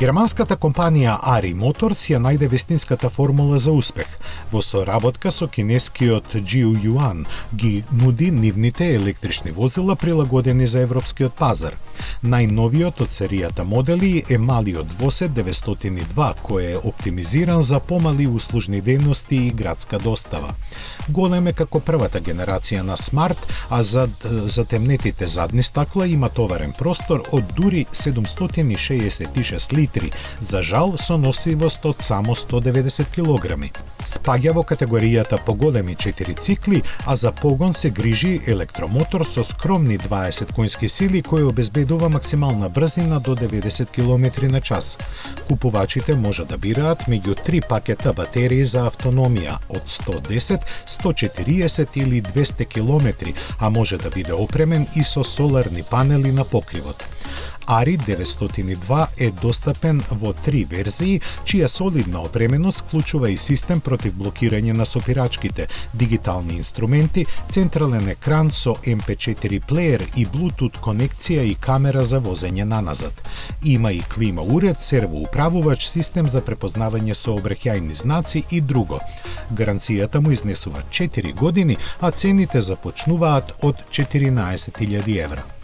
Германската компанија Ари Моторс ја најде вистинската формула за успех. Во соработка со кинескиот Jiu Yuan ги нуди нивните електрични возила прилагодени за европскиот пазар. Најновиот од серијата модели е малиот двосет 902, кој е оптимизиран за помали услужни дејности и градска достава. Голем е како првата генерација на Smart, а за затемнетите задни стакла има товарен простор од дури 766 литри, за жал со носивост од само 190 килограми. Спаѓа во категоријата поголеми 4 цикли, а за погон се грижи електромотор со скромни 20 конски сили кој обезбедува максимална брзина до 90 км на час. Купувачите може да бираат меѓу 3 пакета батерии за автономија од 110, 140 или 200 км, а може да биде опремен и со соларни панели на покривот. Ари 902 е достапен во 3 верзии, чија солидна опременост вклучува и систем против блокирање на сопирачките, дигитални инструменти, централен екран со MP4 плеер и Bluetooth конекција и камера за возење наназад. Има и клима уред, сервоуправувач, систем за препознавање сообраќајни знаци и друго. Гаранцијата му изнесува 4 години, а цените започнуваат од 14.000 евра.